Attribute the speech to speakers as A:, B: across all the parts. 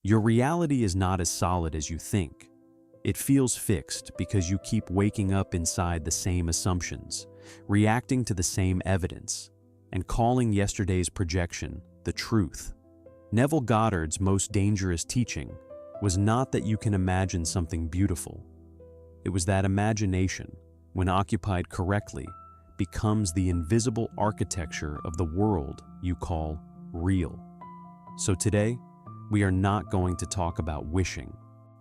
A: Your reality is not as solid as you think. It feels fixed because you keep waking up inside the same assumptions, reacting to the same evidence, and calling yesterday's projection the truth. Neville Goddard's most dangerous teaching was not that you can imagine something beautiful. It was that imagination, when occupied correctly, becomes the invisible architecture of the world you call real. So today, we are not going to talk about wishing.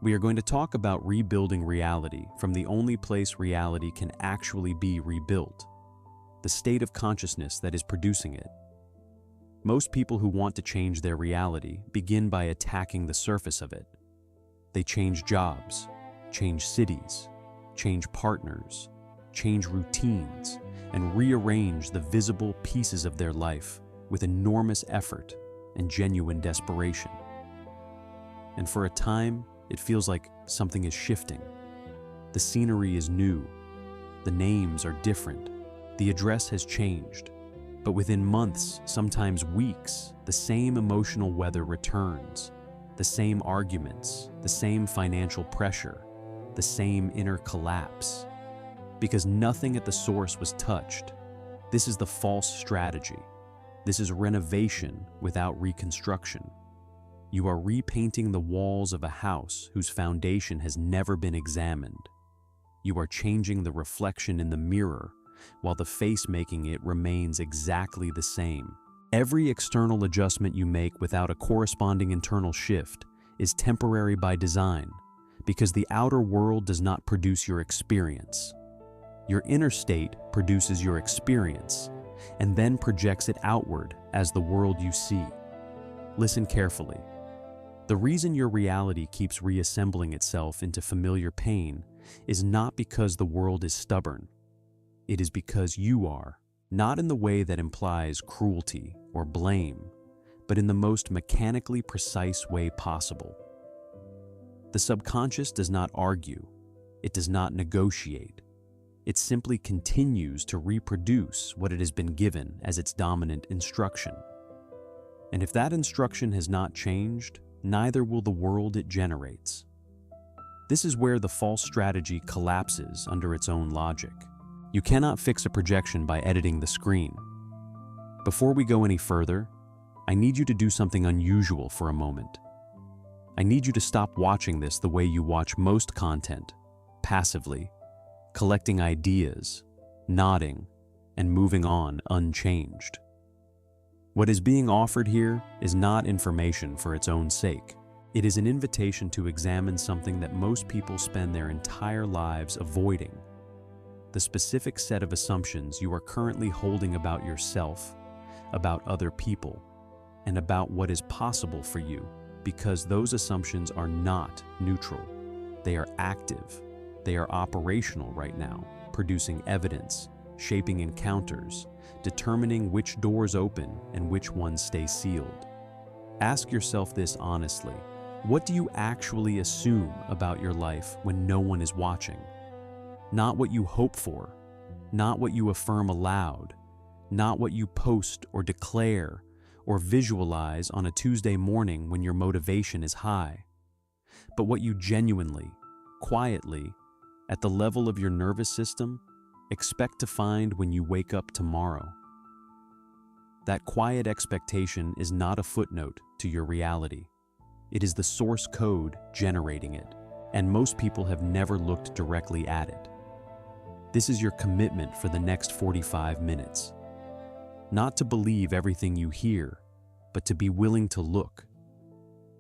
A: We are going to talk about rebuilding reality from the only place reality can actually be rebuilt, the state of consciousness that is producing it. Most people who want to change their reality begin by attacking the surface of it. They change jobs, change cities, change partners, change routines, and rearrange the visible pieces of their life with enormous effort and genuine desperation. And for a time, it feels like something is shifting. The scenery is new. The names are different. The address has changed. But within months, sometimes weeks, the same emotional weather returns. The same arguments, the same financial pressure, the same inner collapse. Because nothing at the source was touched. This is the false strategy. This is renovation without reconstruction. You are repainting the walls of a house whose foundation has never been examined. You are changing the reflection in the mirror, while the face making it remains exactly the same. Every external adjustment you make without a corresponding internal shift is temporary by design, because the outer world does not produce your experience. Your inner state produces your experience, and then projects it outward as the world you see. Listen carefully. The reason your reality keeps reassembling itself into familiar pain is not because the world is stubborn. It is because you are, not in the way that implies cruelty or blame, but in the most mechanically precise way possible. The subconscious does not argue. It does not negotiate. It simply continues to reproduce what it has been given as its dominant instruction. And if that instruction has not changed, neither will the world it generates. This is where the false strategy collapses under its own logic. You cannot fix a projection by editing the screen. Before we go any further, I need you to do something unusual for a moment. I need you to stop watching this the way you watch most content, passively, collecting ideas, nodding, and moving on unchanged. What is being offered here is not information for its own sake. It is an invitation to examine something that most people spend their entire lives avoiding. The specific set of assumptions you are currently holding about yourself, about other people, and about what is possible for you, because those assumptions are not neutral. They are active. They are operational right now, producing evidence, shaping encounters, determining which doors open and which ones stay sealed. Ask yourself this honestly. What do you actually assume about your life when no one is watching? Not what you hope for, not what you affirm aloud, not what you post or declare or visualize on a Tuesday morning when your motivation is high, but what you genuinely, quietly, at the level of your nervous system, expect to find when you wake up tomorrow. That quiet expectation is not a footnote to your reality. It is the source code generating it, and most people have never looked directly at it. This is your commitment for the next 45 minutes. Not to believe everything you hear, but to be willing to look.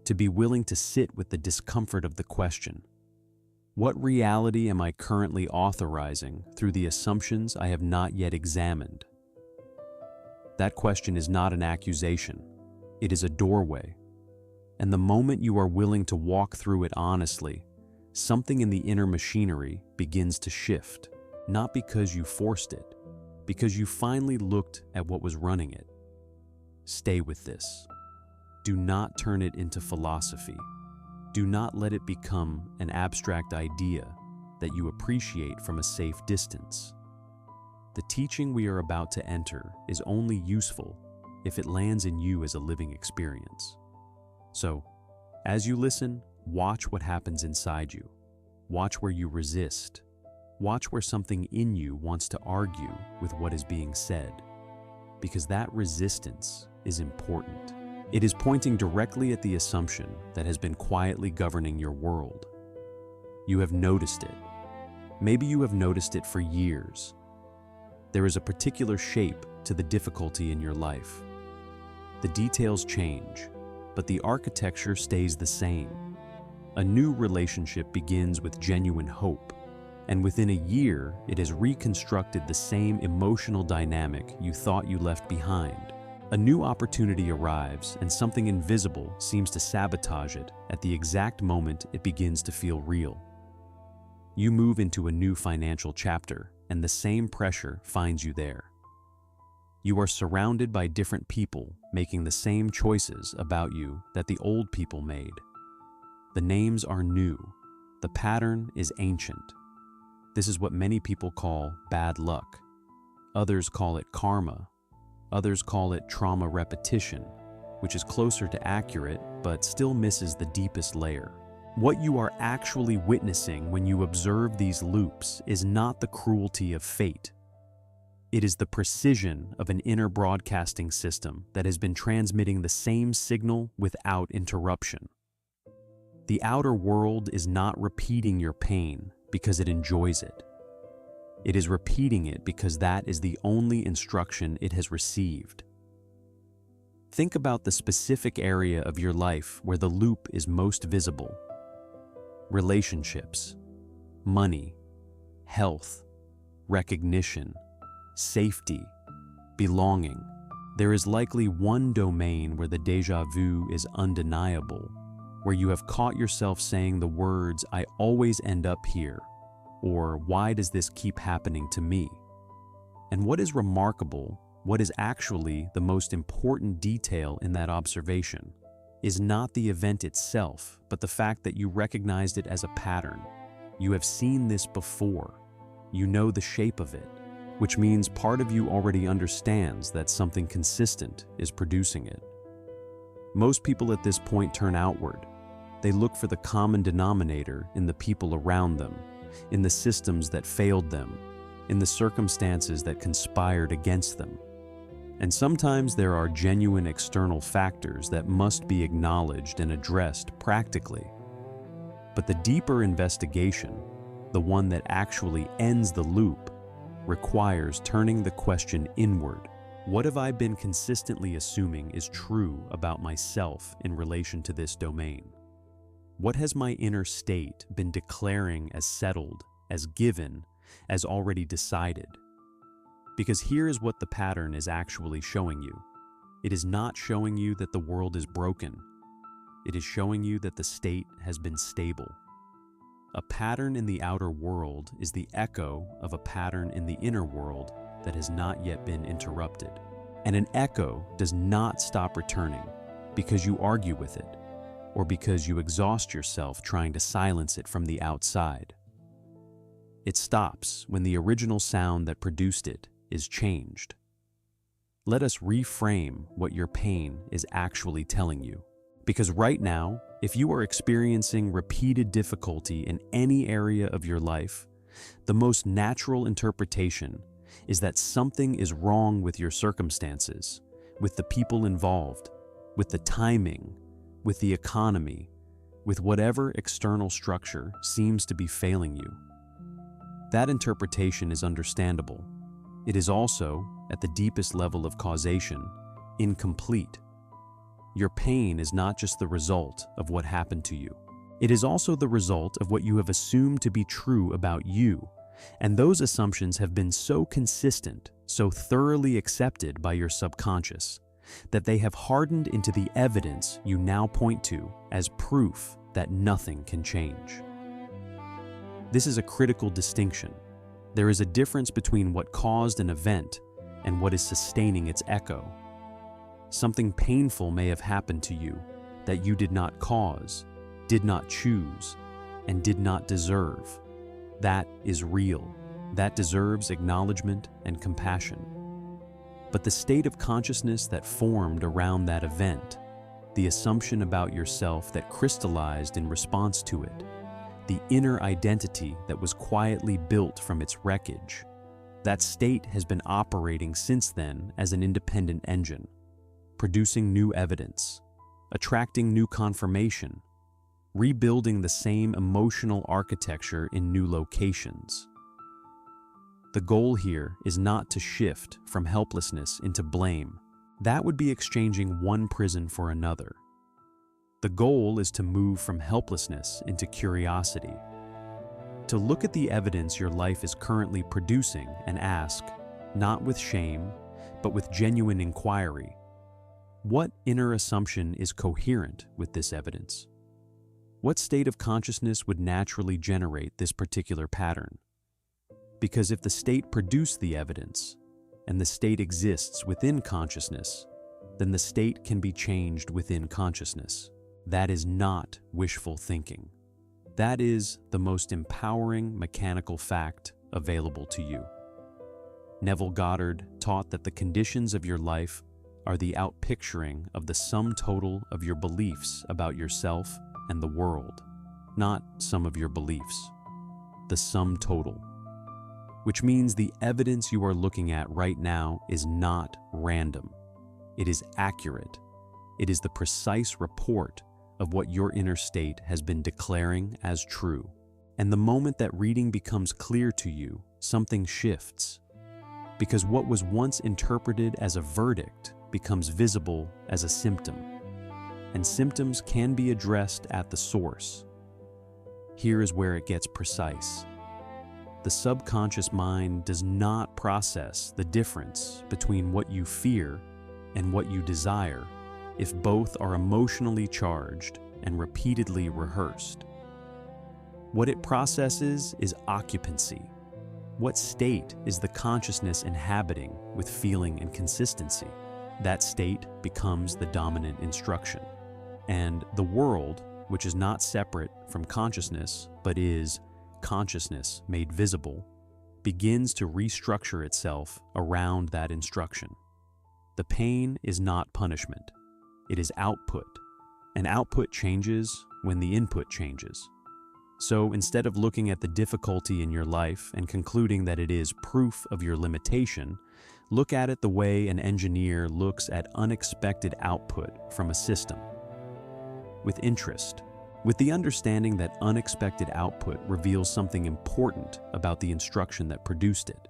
A: To be willing to sit with the discomfort of the question. What reality am I currently authorizing through the assumptions I have not yet examined? That question is not an accusation. It is a doorway. And the moment you are willing to walk through it honestly, something in the inner machinery begins to shift. Not because you forced it, because you finally looked at what was running it. Stay with this. Do not turn it into philosophy. Do not let it become an abstract idea that you appreciate from a safe distance. The teaching we are about to enter is only useful if it lands in you as a living experience. So, As you listen, watch what happens inside you. Watch where you resist. Watch where something in you wants to argue with what is being said. Because that resistance is important. It is pointing directly at the assumption that has been quietly governing your world. You have noticed it. Maybe you have noticed it for years. There is a particular shape to the difficulty in your life. The details change, but the architecture stays the same. A new relationship begins with genuine hope, and within a year, it has reconstructed the same emotional dynamic you thought you left behind. A new opportunity arrives, and something invisible seems to sabotage it at the exact moment it begins to feel real. You move into a new financial chapter, and the same pressure finds you there. You are surrounded by different people making the same choices about you that the old people made. The names are new. The pattern is ancient. This is what many people call bad luck. Others call it karma. Others call it trauma repetition, which is closer to accurate but still misses the deepest layer. What you are actually witnessing when you observe these loops is not the cruelty of fate. It is the precision of an inner broadcasting system that has been transmitting the same signal without interruption. The outer world is not repeating your pain because it enjoys it. It is repeating it because that is the only instruction it has received. Think about the specific area of your life where the loop is most visible. Relationships, money, health, recognition, safety, belonging. There is likely one domain where the déjà vu is undeniable, where you have caught yourself saying the words, "I always end up here," or "Why does this keep happening to me?" And what is remarkable, what is actually the most important detail in that observation, is not the event itself, but the fact that you recognized it as a pattern. You have seen this before. You know the shape of it, which means part of you already understands that something consistent is producing it. Most people at this point turn outward. They look for the common denominator in the people around them, in the systems that failed them, in the circumstances that conspired against them. And sometimes there are genuine external factors that must be acknowledged and addressed practically. But the deeper investigation, the one that actually ends the loop, requires turning the question inward. What have I been consistently assuming is true about myself in relation to this domain? What has my inner state been declaring as settled, as given, as already decided? Because here is what the pattern is actually showing you. It is not showing you that the world is broken. It is showing you that the state has been stable. A pattern in the outer world is the echo of a pattern in the inner world that has not yet been interrupted. And an echo does not stop returning because you argue with it, or because you exhaust yourself trying to silence it from the outside. It stops when the original sound that produced it is changed. Let us reframe what your pain is actually telling you. Because right now, if you are experiencing repeated difficulty in any area of your life, the most natural interpretation is that something is wrong with your circumstances, with the people involved, with the timing, with the economy, with whatever external structure seems to be failing you. That interpretation is understandable. It is also, at the deepest level of causation, incomplete. Your pain is not just the result of what happened to you. It is also the result of what you have assumed to be true about you, and those assumptions have been so consistent, so thoroughly accepted by your subconscious, that they have hardened into the evidence you now point to as proof that nothing can change. This is a critical distinction. There is a difference between what caused an event and what is sustaining its echo. Something painful may have happened to you that you did not cause, did not choose, and did not deserve. That is real. That deserves acknowledgement and compassion. But the state of consciousness that formed around that event, the assumption about yourself that crystallized in response to it, the inner identity that was quietly built from its wreckage. That state has been operating since then as an independent engine, producing new evidence, attracting new confirmation, rebuilding the same emotional architecture in new locations. The goal here is not to shift from helplessness into blame. That would be exchanging one prison for another. The goal is to move from helplessness into curiosity, to look at the evidence your life is currently producing and ask, not with shame, but with genuine inquiry, what inner assumption is coherent with this evidence? What state of consciousness would naturally generate this particular pattern? Because if the state produced the evidence, and the state exists within consciousness, then the state can be changed within consciousness. That is not wishful thinking. That is the most empowering mechanical fact available to you. Neville Goddard taught that the conditions of your life are the outpicturing of the sum total of your beliefs about yourself and the world, not some of your beliefs, the sum total. Which means the evidence you are looking at right now is not random. It is accurate. It is the precise report of what your inner state has been declaring as true. And the moment that reading becomes clear to you, something shifts. Because what was once interpreted as a verdict becomes visible as a symptom. And symptoms can be addressed at the source. Here is where it gets precise. The subconscious mind does not process the difference between what you fear and what you desire if both are emotionally charged and repeatedly rehearsed. What it processes is occupancy. What state is the consciousness inhabiting with feeling and consistency? That state becomes the dominant instruction. And the world, which is not separate from consciousness, but is consciousness made visible, begins to restructure itself around that instruction. The pain is not punishment. It is output, and output changes when the input changes. So instead of looking at the difficulty in your life and concluding that it is proof of your limitation, look at it the way an engineer looks at unexpected output from a system. With interest, with the understanding that unexpected output reveals something important about the instruction that produced it.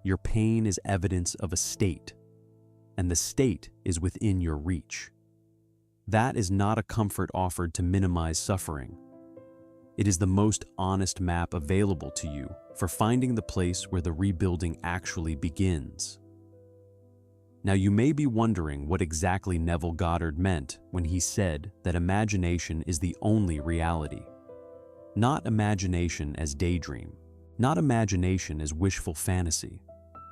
A: Your pain is evidence of a state, and the state is within your reach. That is not a comfort offered to minimize suffering. It is the most honest map available to you for finding the place where the rebuilding actually begins. Now, you may be wondering what exactly Neville Goddard meant when he said that imagination is the only reality. Not imagination as daydream, not imagination as wishful fantasy,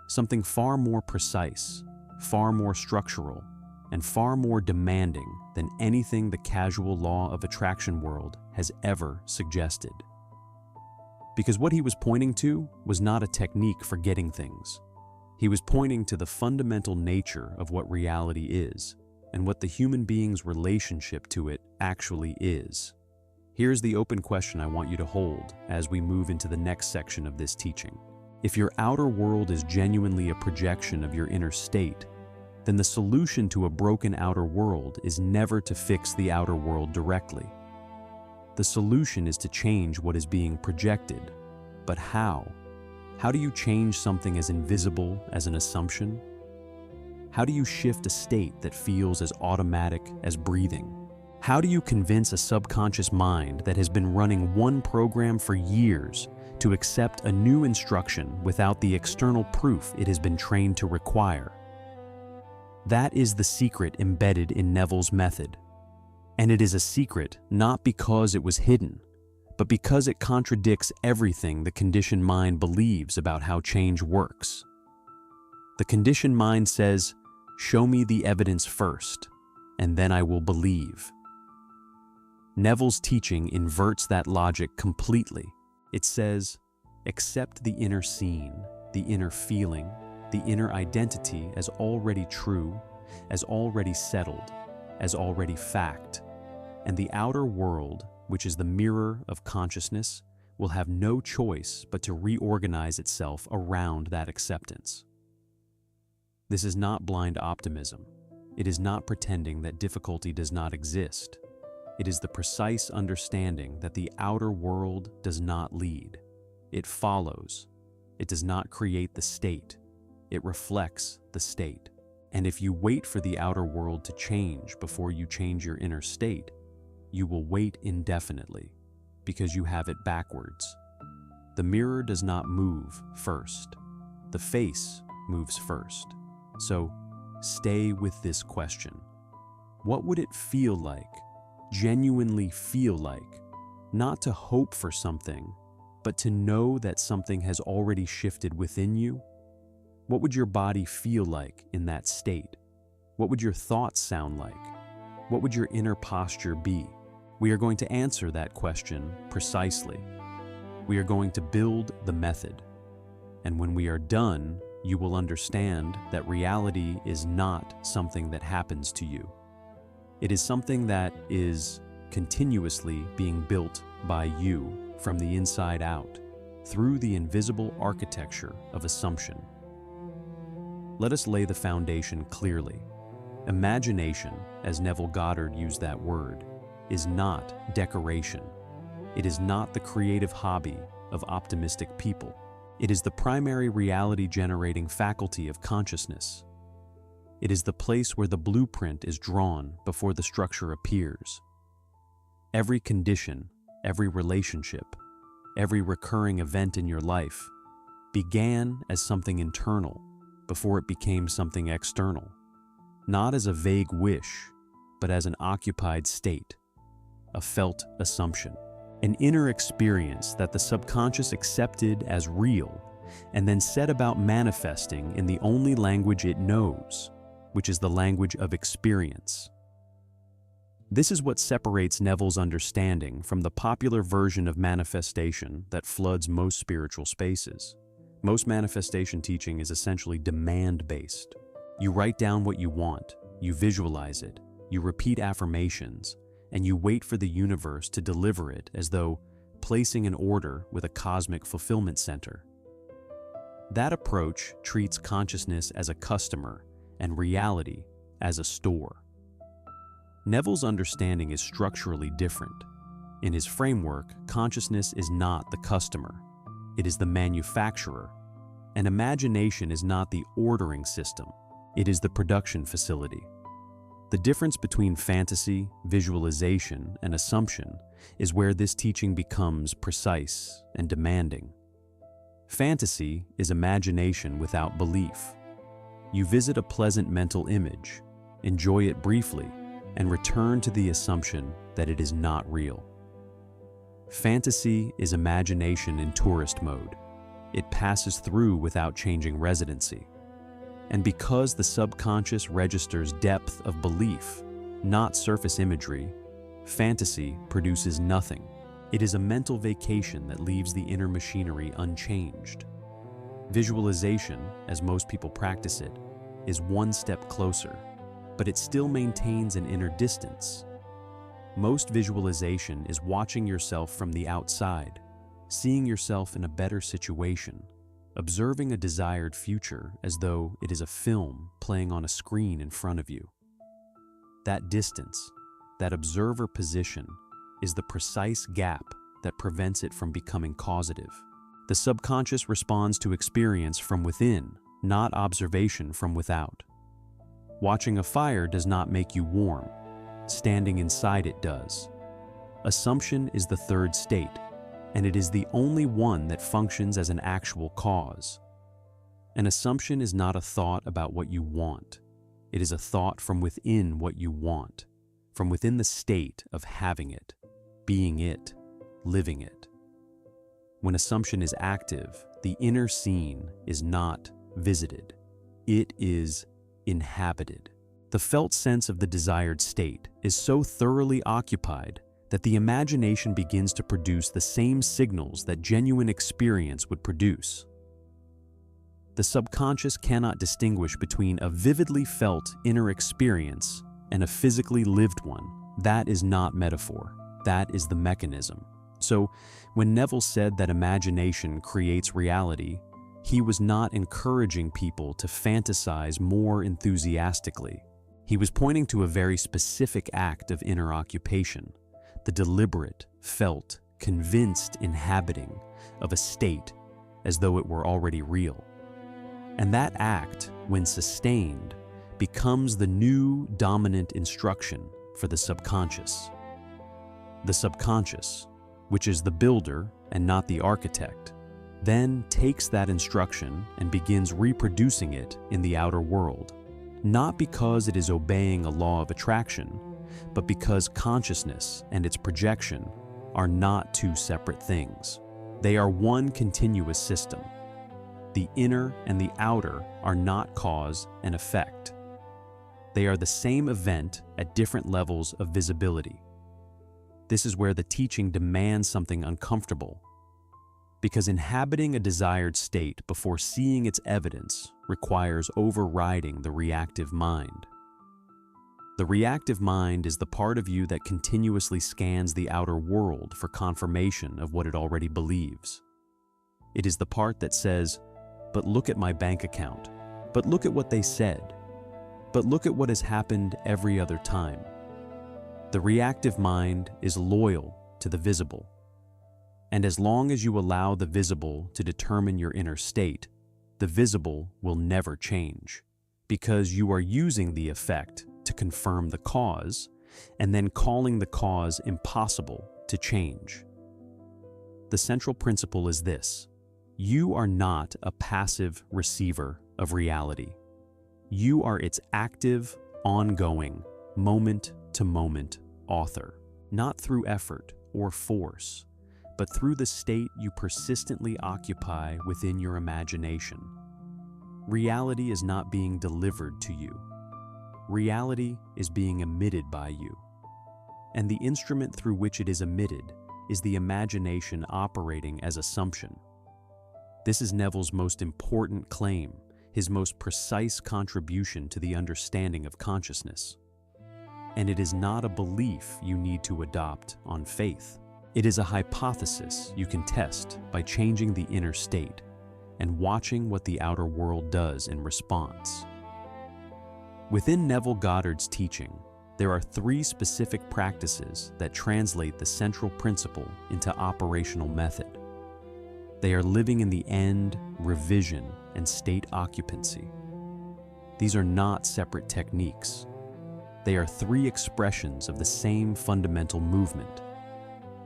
A: something far more precise, far more structural, and far more demanding than anything the casual law of attraction world has ever suggested. Because what he was pointing to was not a technique for getting things. He was pointing to the fundamental nature of what reality is and what the human being's relationship to it actually is. Here's the open question I want you to hold as we move into the next section of this teaching. If your outer world is genuinely a projection of your inner state, then the solution to a broken outer world is never to fix the outer world directly. The solution is to change what is being projected. But how? How do you change something as invisible as an assumption? How do you shift a state that feels as automatic as breathing? How do you convince a subconscious mind that has been running one program for years to accept a new instruction without the external proof it has been trained to require? That is the secret embedded in Neville's method. And it is a secret not because it was hidden, but because it contradicts everything the conditioned mind believes about how change works. The conditioned mind says, "Show me the evidence first, and then I will believe." Neville's teaching inverts that logic completely. It says, accept the inner scene, the inner feeling, the inner identity as already true, as already settled, as already fact, and the outer world, which is the mirror of consciousness, will have no choice but to reorganize itself around that acceptance. This is not blind optimism. It is not pretending that difficulty does not exist. It is the precise understanding that the outer world does not lead. It follows. It does not create the state. It reflects the state. And if you wait for the outer world to change before you change your inner state, you will wait indefinitely, because you have it backwards. The mirror does not move first. The face moves first. So, stay with this question. What would it feel like, genuinely feel like, not to hope for something, but to know that something has already shifted within you? What would your body feel like in that state? What would your thoughts sound like? What would your inner posture be? We are going to answer that question precisely. We are going to build the method. And when we are done, you will understand that reality is not something that happens to you. It is something that is continuously being built by you from the inside out, through the invisible architecture of assumption. Let us lay the foundation clearly. Imagination, as Neville Goddard used that word, is not decoration. It is not the creative hobby of optimistic people. It is the primary reality-generating faculty of consciousness. It is the place where the blueprint is drawn before the structure appears. Every condition, every relationship, every recurring event in your life began as something internal before it became something external, not as a vague wish, but as an occupied state, a felt assumption, an inner experience that the subconscious accepted as real and then set about manifesting in the only language it knows, which is the language of experience. This is what separates Neville's understanding from the popular version of manifestation that floods most spiritual spaces. Most manifestation teaching is essentially demand-based. You write down what you want, you visualize it, you repeat affirmations, and you wait for the universe to deliver it as though placing an order with a cosmic fulfillment center. That approach treats consciousness as a customer and reality as a store. Neville's understanding is structurally different. In his framework, consciousness is not the customer. It is the manufacturer. And imagination is not the ordering system. It is the production facility. The difference between fantasy, visualization, and assumption is where this teaching becomes precise and demanding. Fantasy is imagination without belief. You visit a pleasant mental image, enjoy it briefly, and return to the assumption that it is not real. Fantasy is imagination in tourist mode. It passes through without changing residency. And because the subconscious registers depth of belief, not surface imagery, fantasy produces nothing. It is a mental vacation that leaves the inner machinery unchanged. Visualization, as most people practice it, is one step closer, but it still maintains an inner distance. Most visualization is watching yourself from the outside, seeing yourself in a better situation, observing a desired future as though it is a film playing on a screen in front of you. That distance, that observer position, is the precise gap that prevents it from becoming causative. The subconscious responds to experience from within, not observation from without. Watching a fire does not make you warm. Standing inside it does. Assumption is the third state, and it is the only one that functions as an actual cause. An assumption is not a thought about what you want. It is a thought from within what you want, from within the state of having it, being it, living it. When assumption is active, the inner scene is not visited. It is inhabited. The felt sense of the desired state is so thoroughly occupied that the imagination begins to produce the same signals that genuine experience would produce. The subconscious cannot distinguish between a vividly felt inner experience and a physically lived one. That is not metaphor. That is the mechanism. So, when Neville said that imagination creates reality, he was not encouraging people to fantasize more enthusiastically. He was pointing to a very specific act of inner occupation, the deliberate, felt, convinced inhabiting of a state as though it were already real. And that act, when sustained, becomes the new dominant instruction for the subconscious. The subconscious, which is the builder and not the architect, then takes that instruction and begins reproducing it in the outer world, not because it is obeying a law of attraction, but because consciousness and its projection are not two separate things. They are one continuous system. The inner and the outer are not cause and effect. They are the same event at different levels of visibility. This is where the teaching demands something uncomfortable, because inhabiting a desired state before seeing its evidence requires overriding the reactive mind. The reactive mind is the part of you that continuously scans the outer world for confirmation of what it already believes. It is the part that says, "But look at my bank account. But look at what they said. But look at what has happened every other time." The reactive mind is loyal to the visible. And as long as you allow the visible to determine your inner state, the visible will never change, because you are using the effect to confirm the cause, and then calling the cause impossible to change. The central principle is this: you are not a passive receiver of reality. You are its active, ongoing, moment-to-moment author, not through effort or force, but through the state you persistently occupy within your imagination. Reality is not being delivered to you. Reality is being emitted by you. And the instrument through which it is emitted is the imagination operating as assumption. This is Neville's most important claim, his most precise contribution to the understanding of consciousness. And it is not a belief you need to adopt on faith. It is a hypothesis you can test by changing the inner state and watching what the outer world does in response. Within Neville Goddard's teaching, there are 3 specific practices that translate the central principle into operational method. They are living in the end, revision, and state occupancy. These are not separate techniques. They are 3 expressions of the same fundamental movement: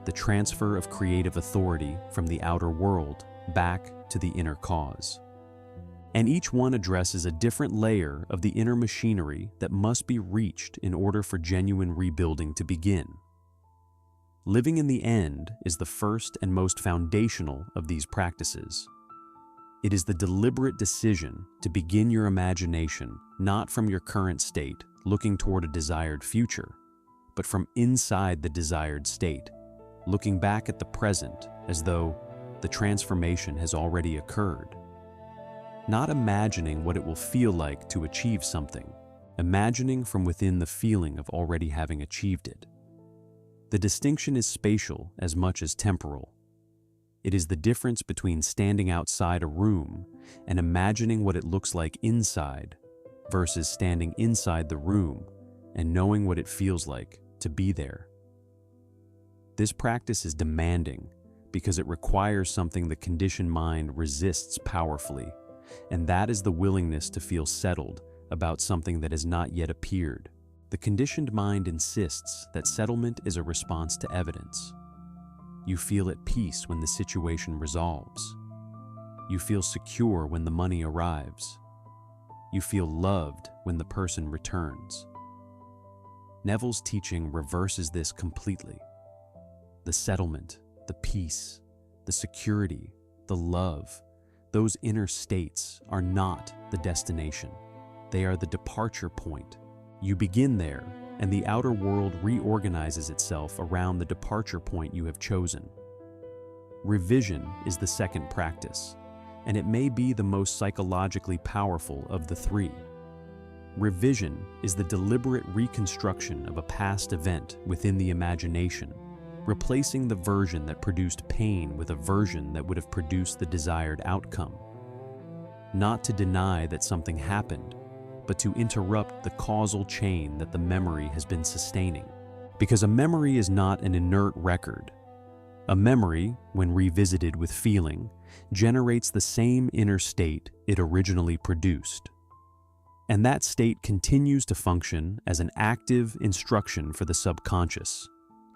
A: the transfer of creative authority from the outer world back to the inner cause. And each one addresses a different layer of the inner machinery that must be reached in order for genuine rebuilding to begin. Living in the end is the first and most foundational of these practices. It is the deliberate decision to begin your imagination not from your current state, looking toward a desired future, but from inside the desired state, looking back at the present as though the transformation has already occurred. Not imagining what it will feel like to achieve something, imagining from within the feeling of already having achieved it. The distinction is spatial as much as temporal. It is the difference between standing outside a room and imagining what it looks like inside versus standing inside the room and knowing what it feels like to be there. This practice is demanding because it requires something the conditioned mind resists powerfully, and that is the willingness to feel settled about something that has not yet appeared. The conditioned mind insists that settlement is a response to evidence. You feel at peace when the situation resolves. You feel secure when the money arrives. You feel loved when the person returns. Neville's teaching reverses this completely. The settlement, the peace, the security, the love, those inner states are not the destination. They are the departure point. You begin there, and the outer world reorganizes itself around the departure point you have chosen. Revision is the second practice, and it may be the most psychologically powerful of the 3. Revision is the deliberate reconstruction of a past event within the imagination, replacing the version that produced pain with a version that would have produced the desired outcome. Not to deny that something happened, but to interrupt the causal chain that the memory has been sustaining. Because a memory is not an inert record. A memory, when revisited with feeling, generates the same inner state it originally produced. And that state continues to function as an active instruction for the subconscious,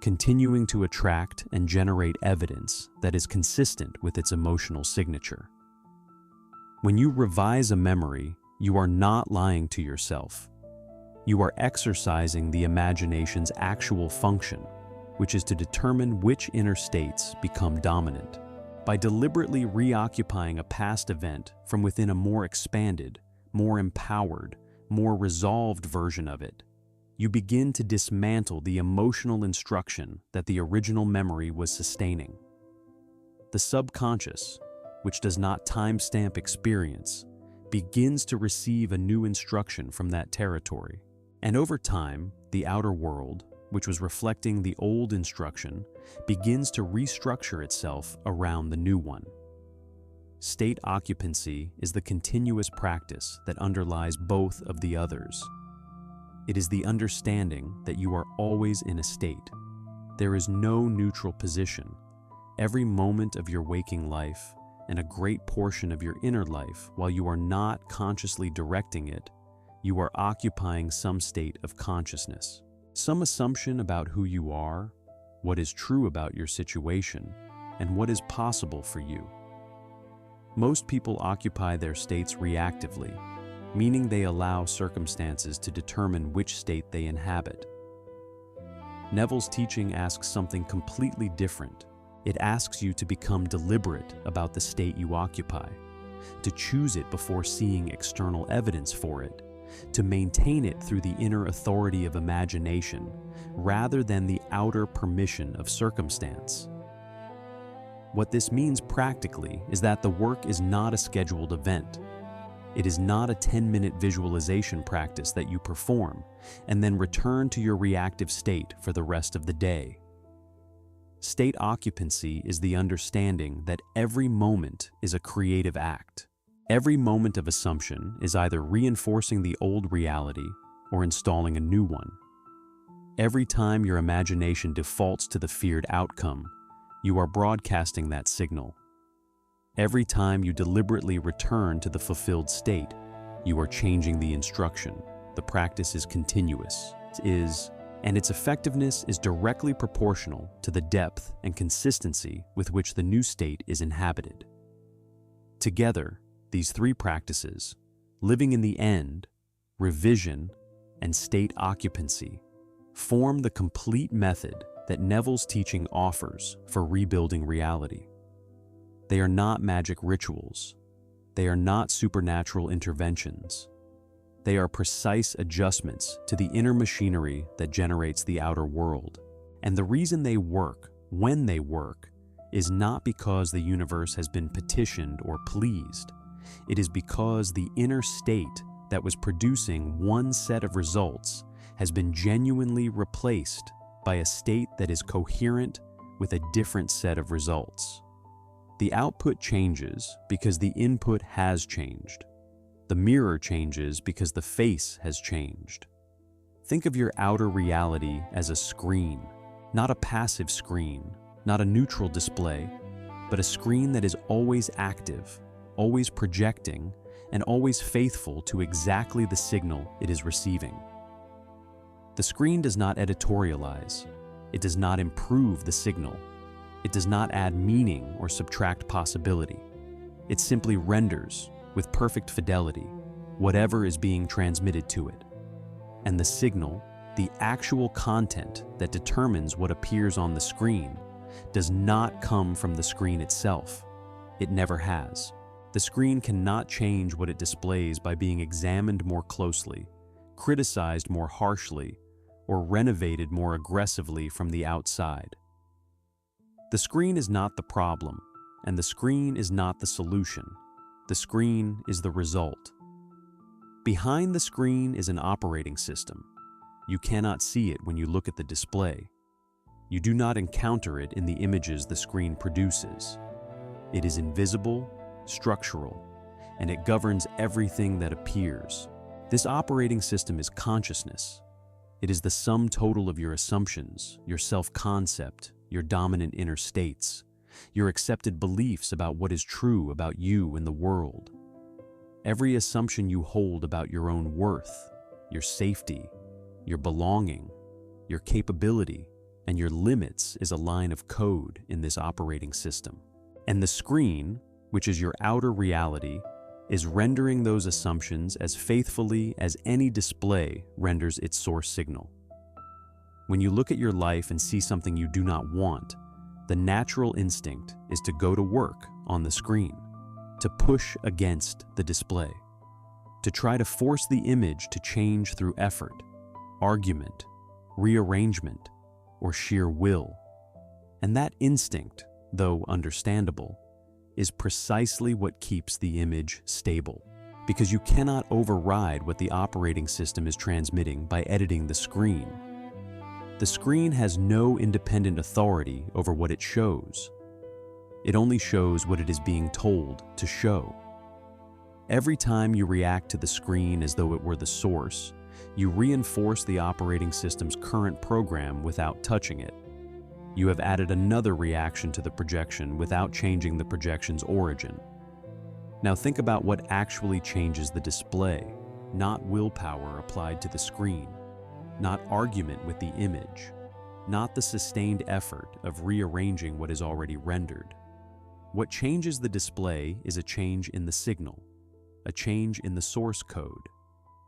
A: continuing to attract and generate evidence that is consistent with its emotional signature. When you revise a memory, you are not lying to yourself. You are exercising the imagination's actual function, which is to determine which inner states become dominant. By deliberately reoccupying a past event from within a more expanded, more empowered, more resolved version of it, you begin to dismantle the emotional instruction that the original memory was sustaining. The subconscious, which does not timestamp experience, begins to receive a new instruction from that territory. And over time, the outer world, which was reflecting the old instruction, begins to restructure itself around the new one. State occupancy is the continuous practice that underlies both of the others. It is the understanding that you are always in a state. There is no neutral position. Every moment of your waking life, and a great portion of your inner life, while you are not consciously directing it, you are occupying some state of consciousness. Some assumption about who you are, what is true about your situation, and what is possible for you. Most people occupy their states reactively, meaning they allow circumstances to determine which state they inhabit. Neville's teaching asks something completely different. It asks you to become deliberate about the state you occupy, to choose it before seeing external evidence for it, to maintain it through the inner authority of imagination, rather than the outer permission of circumstance. What this means practically is that the work is not a scheduled event. It is not a 10-minute visualization practice that you perform and then return to your reactive state for the rest of the day. State occupancy is the understanding that every moment is a creative act. Every moment of assumption is either reinforcing the old reality or installing a new one. Every time your imagination defaults to the feared outcome, you are broadcasting that signal. Every time you deliberately return to the fulfilled state, you are changing the instruction. The practice is continuous, and its effectiveness is directly proportional to the depth and consistency with which the new state is inhabited. Together, these three practices, living in the end, revision, and state occupancy, form the complete method that Neville's teaching offers for rebuilding reality. They are not magic rituals. They are not supernatural interventions. They are precise adjustments to the inner machinery that generates the outer world. And the reason they work, when they work, is not because the universe has been petitioned or pleased. It is because the inner state that was producing one set of results has been genuinely replaced by a state that is coherent with a different set of results. The output changes because the input has changed. The mirror changes because the face has changed. Think of your outer reality as a screen, not a passive screen, not a neutral display, but a screen that is always active, always projecting, and always faithful to exactly the signal it is receiving. The screen does not editorialize. It does not improve the signal. It does not add meaning or subtract possibility. It simply renders, with perfect fidelity, whatever is being transmitted to it. And the signal, the actual content that determines what appears on the screen, does not come from the screen itself. It never has. The screen cannot change what it displays by being examined more closely, criticized more harshly, or renovated more aggressively from the outside. The screen is not the problem, and the screen is not the solution. The screen is the result. Behind the screen is an operating system. You cannot see it when you look at the display. You do not encounter it in the images the screen produces. It is invisible, structural, and it governs everything that appears. This operating system is consciousness. It is the sum total of your assumptions, your self-concept, your dominant inner states, your accepted beliefs about what is true about you and the world. Every assumption you hold about your own worth, your safety, your belonging, your capability, and your limits is a line of code in this operating system. And the screen, which is your outer reality, is rendering those assumptions as faithfully as any display renders its source signal. When you look at your life and see something you do not want, the natural instinct is to go to work on the screen, to push against the display, to try to force the image to change through effort, argument, rearrangement, or sheer will. And that instinct, though understandable, is precisely what keeps the image stable, because you cannot override what the operating system is transmitting by editing the screen. The screen has no independent authority over what it shows. It only shows what it is being told to show. Every time you react to the screen as though it were the source, you reinforce the operating system's current program without touching it. You have added another reaction to the projection without changing the projection's origin. Now think about what actually changes the display, not willpower applied to the screen, not argument with the image, not the sustained effort of rearranging what is already rendered. What changes the display is a change in the signal, a change in the source code,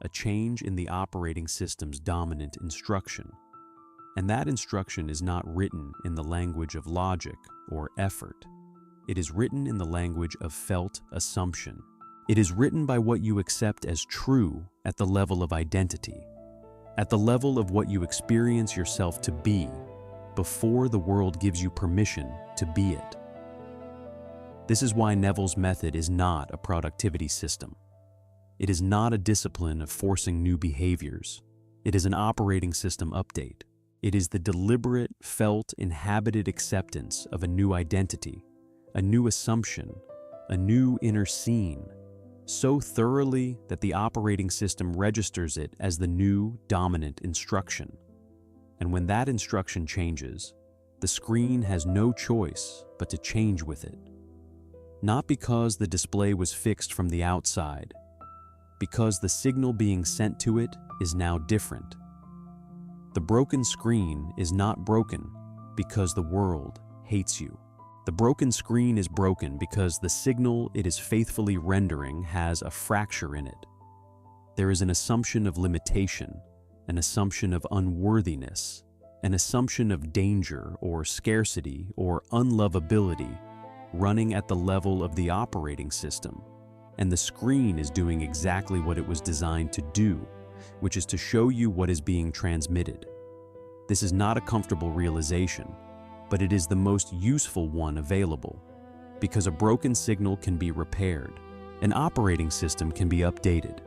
A: a change in the operating system's dominant instruction. And that instruction is not written in the language of logic or effort. It is written in the language of felt assumption. It is written by what you accept as true at the level of identity, at the level of what you experience yourself to be, before the world gives you permission to be it. This is why Neville's method is not a productivity system. It is not a discipline of forcing new behaviors. It is an operating system update. It is the deliberate, felt, inhabited acceptance of a new identity, a new assumption, a new inner scene, so thoroughly that the operating system registers it as the new dominant instruction. And when that instruction changes, the screen has no choice but to change with it. Not because the display was fixed from the outside, because the signal being sent to it is now different. The broken screen is not broken because the world hates you. The broken screen is broken because the signal it is faithfully rendering has a fracture in it. There is an assumption of limitation, an assumption of unworthiness, an assumption of danger or scarcity or unlovability running at the level of the operating system, and the screen is doing exactly what it was designed to do, which is to show you what is being transmitted. This is not a comfortable realization, but it is the most useful one available, because a broken signal can be repaired, an operating system can be updated,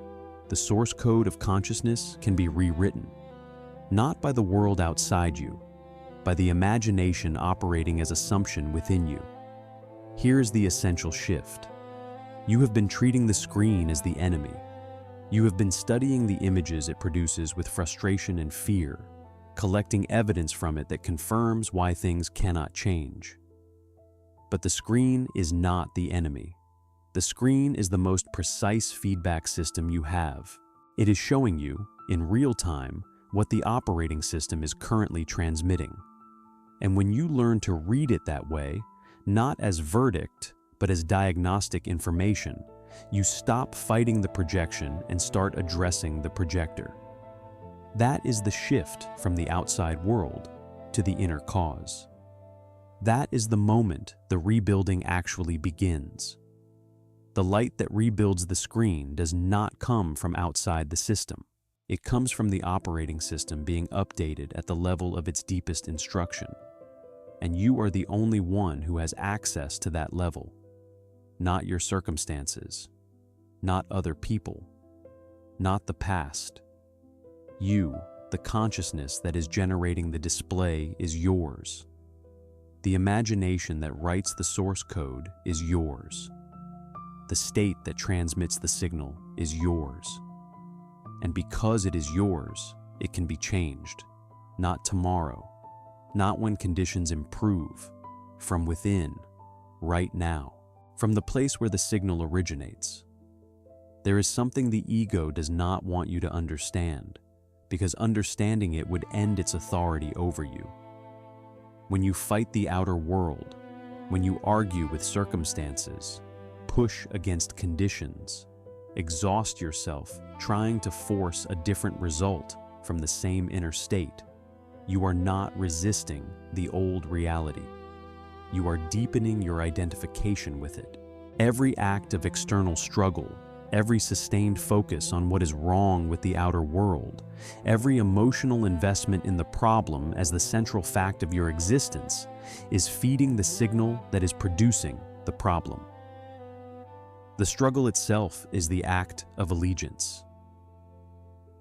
A: the source code of consciousness can be rewritten, not by the world outside you, by the imagination operating as assumption within you. Here's the essential shift. You have been treating the screen as the enemy. You have been studying the images it produces with frustration and fear, collecting evidence from it that confirms why things cannot change. But the screen is not the enemy. The screen is the most precise feedback system you have. It is showing you, in real time, what the operating system is currently transmitting. And when you learn to read it that way, not as verdict, but as diagnostic information, you stop fighting the projection and start addressing the projector. That is the shift from the outside world to the inner cause. That is the moment the rebuilding actually begins. The light that rebuilds the screen does not come from outside the system. It comes from the operating system being updated at the level of its deepest instruction. And you are the only one who has access to that level. Not your circumstances, not other people, not the past. You, the consciousness that is generating the display, is yours. The imagination that writes the source code is yours. The state that transmits the signal is yours. And because it is yours, it can be changed. Not tomorrow, not when conditions improve, from within, right now, from the place where the signal originates. There is something the ego does not want you to understand, because understanding it would end its authority over you. When you fight the outer world, when you argue with circumstances, push against conditions, exhaust yourself trying to force a different result from the same inner state, you are not resisting the old reality. You are deepening your identification with it. Every act of external struggle, every sustained focus on what is wrong with the outer world, every emotional investment in the problem as the central fact of your existence, is feeding the signal that is producing the problem. The struggle itself is the act of allegiance.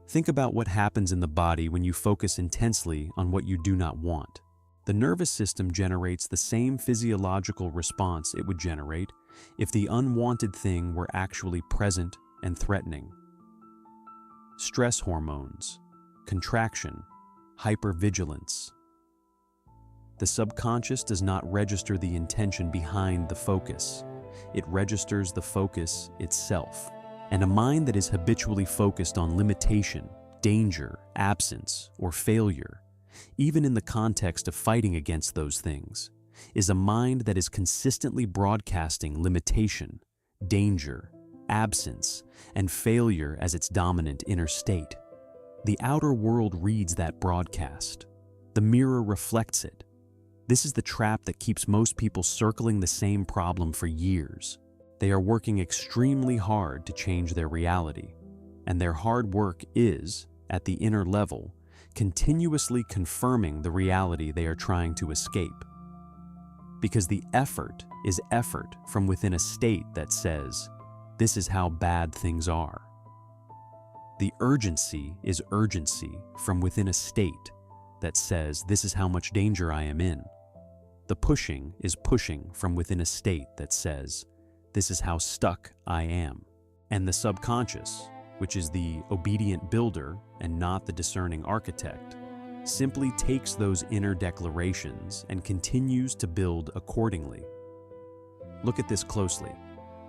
A: Think about what happens in the body when you focus intensely on what you do not want. The nervous system generates the same physiological response it would generate if the unwanted thing were actually present and threatening. Stress hormones, contraction, hypervigilance. The subconscious does not register the intention behind the focus. It registers the focus itself. And a mind that is habitually focused on limitation, danger, absence, or failure, even in the context of fighting against those things, is a mind that is consistently broadcasting limitation, danger, absence, and failure as its dominant inner state. The outer world reads that broadcast. The mirror reflects it. This is the trap that keeps most people circling the same problem for years. They are working extremely hard to change their reality, and their hard work is, at the inner level, continuously confirming the reality they are trying to escape. Because the effort is effort from within a state that says, this is how bad things are. The urgency is urgency from within a state that says, this is how much danger I am in. The pushing is pushing from within a state that says, this is how stuck I am. And the subconscious, which is the obedient builder and not the discerning architect, simply takes those inner declarations and continues to build accordingly. Look at this closely.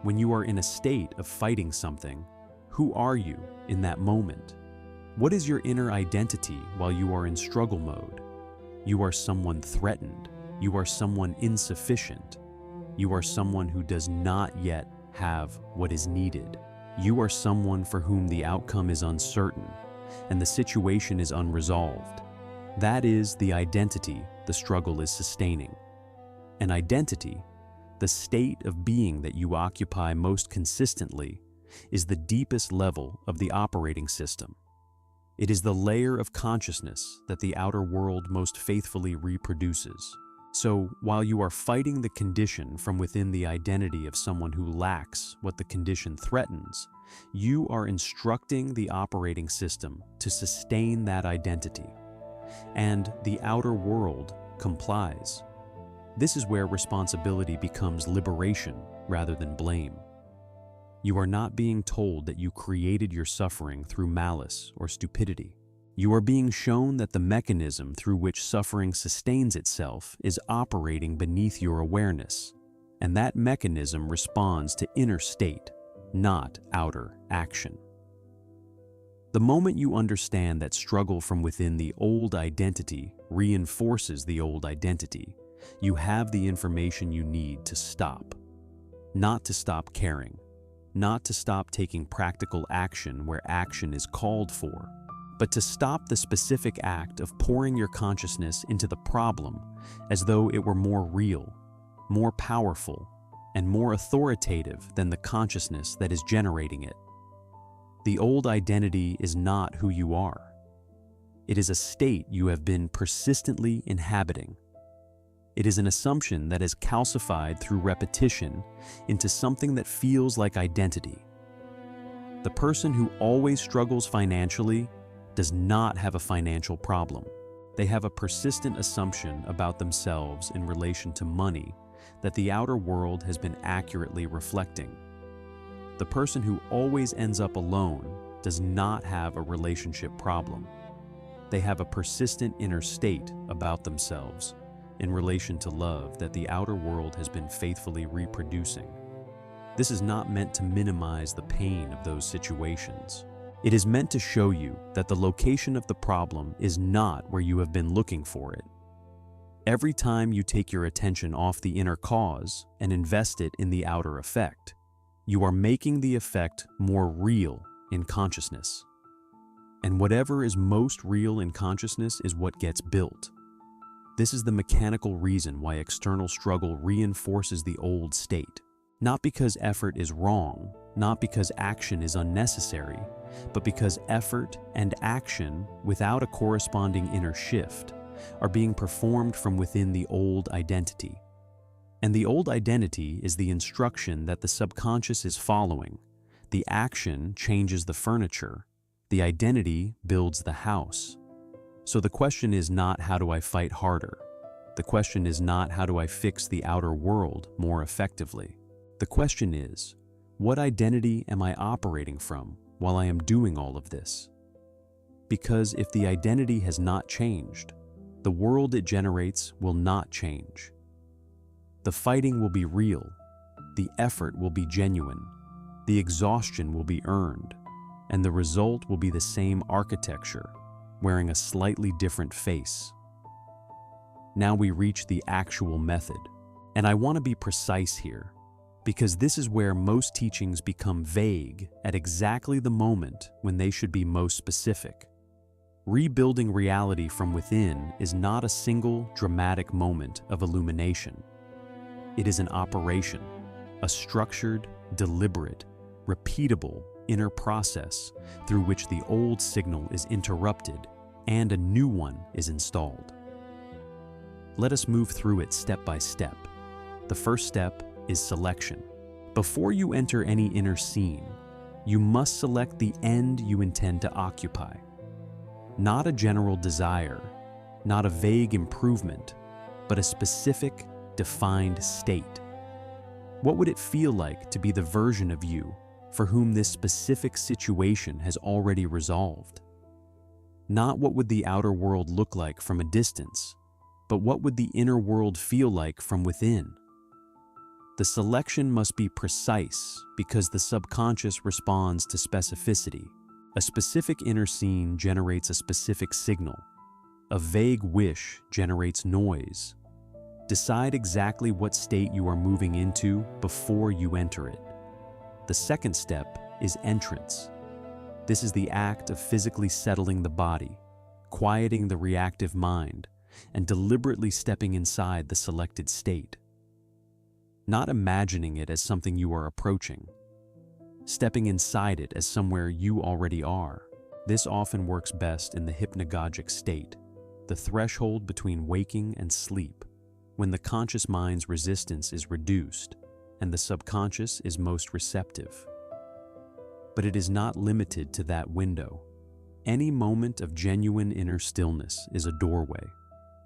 A: When you are in a state of fighting something, who are you in that moment? What is your inner identity while you are in struggle mode? You are someone threatened. You are someone insufficient. You are someone who does not yet have what is needed. You are someone for whom the outcome is uncertain and the situation is unresolved. That is the identity the struggle is sustaining. An identity, the state of being that you occupy most consistently, is the deepest level of the operating system. It is the layer of consciousness that the outer world most faithfully reproduces. So, while you are fighting the condition from within the identity of someone who lacks what the condition threatens, you are instructing the operating system to sustain that identity. And the outer world complies. This is where responsibility becomes liberation rather than blame. You are not being told that you created your suffering through malice or stupidity. You are being shown that the mechanism through which suffering sustains itself is operating beneath your awareness, and that mechanism responds to inner state, not outer action. The moment you understand that struggle from within the old identity reinforces the old identity, you have the information you need to stop. Not to stop caring, not to stop taking practical action where action is called for, but to stop the specific act of pouring your consciousness into the problem as though it were more real, more powerful, and more authoritative than the consciousness that is generating it. The old identity is not who you are. It is a state you have been persistently inhabiting. It is an assumption that is calcified through repetition into something that feels like identity. The person who always struggles financially does not have a financial problem. They have a persistent assumption about themselves in relation to money that the outer world has been accurately reflecting. The person who always ends up alone does not have a relationship problem. They have a persistent inner state about themselves in relation to love that the outer world has been faithfully reproducing. This is not meant to minimize the pain of those situations. It is meant to show you that the location of the problem is not where you have been looking for it. Every time you take your attention off the inner cause and invest it in the outer effect, you are making the effect more real in consciousness. And whatever is most real in consciousness is what gets built. This is the mechanical reason why external struggle reinforces the old state. Not because effort is wrong, not because action is unnecessary, but because effort and action without a corresponding inner shift are being performed from within the old identity. And the old identity is the instruction that the subconscious is following. The action changes the furniture. The identity builds the house. So the question is not how do I fight harder? The question is not how do I fix the outer world more effectively? The question is, what identity am I operating from while I am doing all of this? Because if the identity has not changed, the world it generates will not change. The fighting will be real, the effort will be genuine, the exhaustion will be earned, and the result will be the same architecture, wearing a slightly different face. Now we reach the actual method, and I want to be precise here, because this is where most teachings become vague at exactly the moment when they should be most specific. Rebuilding reality from within is not a single dramatic moment of illumination. It is an operation, a structured, deliberate, repeatable inner process through which the old signal is interrupted and a new one is installed. Let us move through it step by step. The first step is selection. Before you enter any inner scene, you must select the end you intend to occupy. Not a general desire, not a vague improvement, but a specific, defined state. What would it feel like to be the version of you for whom this specific situation has already resolved? Not what would the outer world look like from a distance, but what would the inner world feel like from within? The selection must be precise because the subconscious responds to specificity. A specific inner scene generates a specific signal. A vague wish generates noise. Decide exactly what state you are moving into before you enter it. The second step is entrance. This is the act of physically settling the body, quieting the reactive mind, and deliberately stepping inside the selected state. Not imagining it as something you are approaching. Stepping inside it as somewhere you already are. This often works best in the hypnagogic state, the threshold between waking and sleep, when the conscious mind's resistance is reduced and the subconscious is most receptive. But it is not limited to that window. Any moment of genuine inner stillness is a doorway.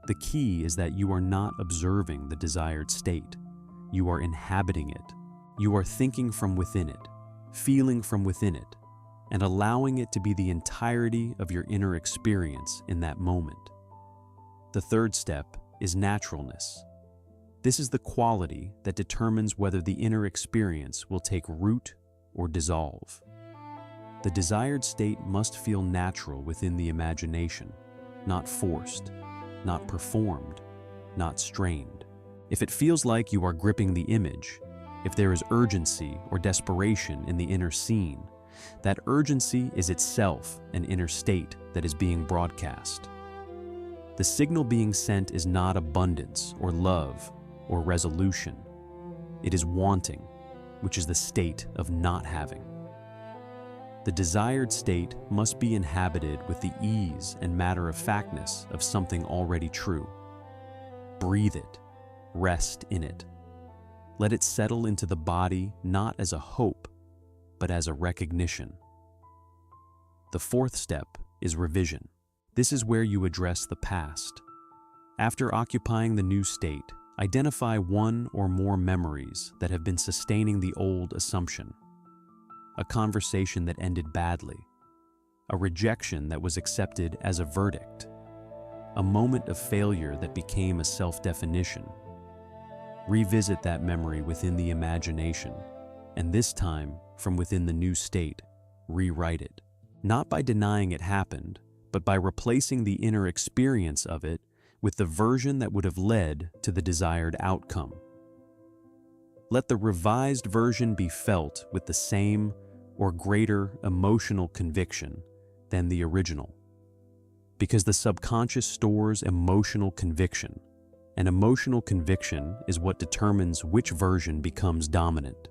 A: The key is that you are not observing the desired state. You are inhabiting it. You are thinking from within it, feeling from within it, and allowing it to be the entirety of your inner experience in that moment. The third step is naturalness. This is the quality that determines whether the inner experience will take root or dissolve. The desired state must feel natural within the imagination, not forced, not performed, not strained. If it feels like you are gripping the image, if there is urgency or desperation in the inner scene, that urgency is itself an inner state that is being broadcast. The signal being sent is not abundance or love or resolution. It is wanting, which is the state of not having. The desired state must be inhabited with the ease and matter-of-factness of something already true. Breathe it. Rest in it. Let it settle into the body not as a hope, but as a recognition. The fourth step is revision. This is where you address the past. After occupying the new state, identify one or more memories that have been sustaining the old assumption. A conversation that ended badly, a rejection that was accepted as a verdict, a moment of failure that became a self-definition. Revisit that memory within the imagination, and this time, from within the new state, rewrite it. Not by denying it happened, but by replacing the inner experience of it with the version that would have led to the desired outcome. Let the revised version be felt with the same or greater emotional conviction than the original. Because the subconscious stores emotional conviction, and emotional conviction is what determines which version becomes dominant.